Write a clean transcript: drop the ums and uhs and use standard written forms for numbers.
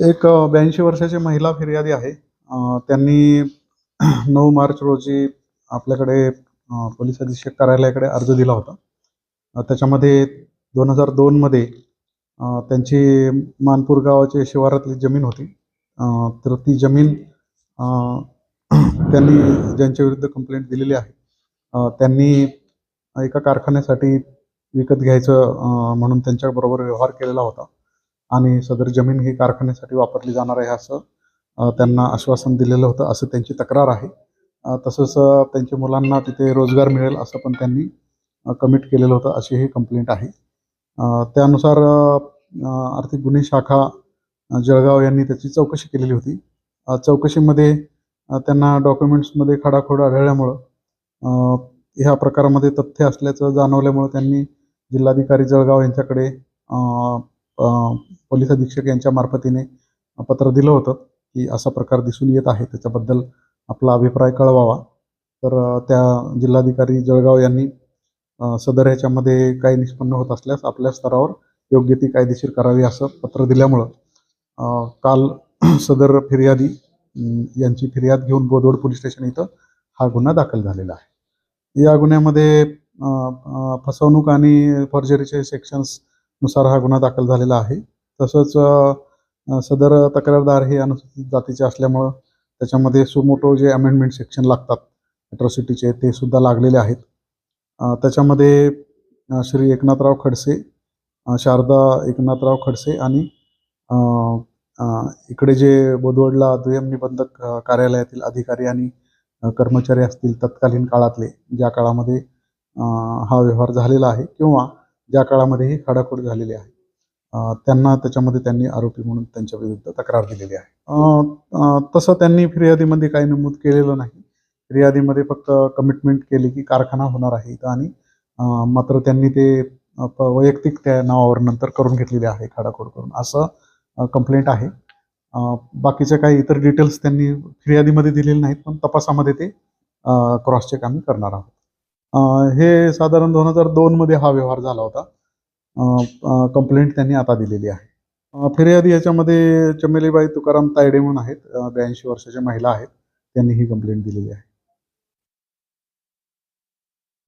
एक 82 वर्षाची महिला फिर्यादी आहे. त्यांनी 9 मार्च रोजी आपल्याकडे पोलीस अधीक्षक कार्यालयाकडे अर्ज दिला होता. त्याच्यामध्ये 2002 मध्ये त्यांची मानपूर गावाची शिवारातली जमीन होती. तर ती जमीन त्यांनी ज्यांच्या विरुद्ध कंप्लेंट दिलेली आहे, त्यांनी एका कारखान्यासाठी विकत घ्यायचं म्हणून त्यांच्याबरोबर व्यवहार केलेला होता आणि सदर जमीन ही कारखान्यासाठी वापरली जाणार आहे असं त्यांना आश्वासन दिलेलं होतं, असं त्यांची तक्रार आहे. तसंच त्यांच्या मुलांना तिथे रोजगार मिळेल असं पण त्यांनी कमिट केलेलं होतं, अशी ही कंप्लेंट आहे. त्यानुसार आर्थिक गुन्हे शाखा जळगाव यांनी त्याची चौकशी केलेली होती. चौकशीमध्ये त्यांना डॉक्युमेंट्समध्ये खाडाखोड आढळल्यामुळं ह्या प्रकारामध्ये तथ्य असल्याचं जाणवल्यामुळं त्यांनी जिल्हाधिकारी जळगाव यांच्याकडे पोलीस अधीक्षक यांच्या मार्फतीने पत्र दिलं होतं की असा प्रकार दिसून येत आहे, त्याच्याबद्दल आपला अभिप्राय कळवावा. तर त्या जिल्हाधिकारी जळगाव यांनी सदर ह्याच्यामध्ये काही निष्पन्न होत असल्यास आपल्या स्तरावर योग्य ती कायदेशीर करावी असं पत्र दिल्यामुळं काल सदर फिर्यादी यांची फिर्याद घेऊन बोदवड पोलीस स्टेशन इथं हा गुन्हा दाखल झालेला आहे. या गुन्ह्यामध्ये फसवणूक आणि फॉर्जरीचे सेक्शन्स नुसार हा गुन्हा दाखल झालेला आहे. तसंच सदर तक्रारदार हे अनुसूचित जातीचे असल्यामुळं त्याच्यामध्ये सुमोटो जे अमेंडमेंट सेक्शन लागतात अॅट्रॉसिटीचे, ते सुद्धा लागलेले आहेत. त्याच्यामध्ये श्री एकनाथराव खडसे, शारदा एकनाथराव खडसे आणि इकडे जे बोदवडला दुय्यम निबंधक कार्यालयातील अधिकारी आणि कर्मचारी असतील तत्कालीन काळातले, ज्या काळामध्ये हा व्यवहार झालेला आहे किंवा ज्या काळामध्ये ही खाडाखोड झालेली आहे, त्याच्यामध्ये त्यांनी आरोपी म्हणून त्यांच्या विरुद्ध तक्रार दिलेली आहे. तसं त्यांनी फिर्यादीमध्ये काही नमूद केलेलं नाही. फिर्यादीमध्ये फक्त कमिटमेंट केली की कारखाना होणार आहे इथं, आणि मात्र त्यांनी ते वैयक्तिक त्या नावावर नंतर करून घेतलेले आहे, खाडाखोड करून, असं कंप्लेंट आहे. बाकीचे काही इतर डिटेल्स त्यांनी फिर्यादीमध्ये दिलेले नाहीत, पण तपासामध्ये ते क्रॉस चेक आम्ही करणार आहोत. हे साधारण 2002 मध्ये हा व्यवहार झाला होता. कंप्लेंट त्यांनी आता दिलेली आहे. फिर्यादी याच्यामध्ये चमेलीबाई तुकाराम तायडे म्हणून आहेत, 82 वर्षाच्या महिला आहेत. त्यांनी ही कंप्लेंट दिलेली आहे.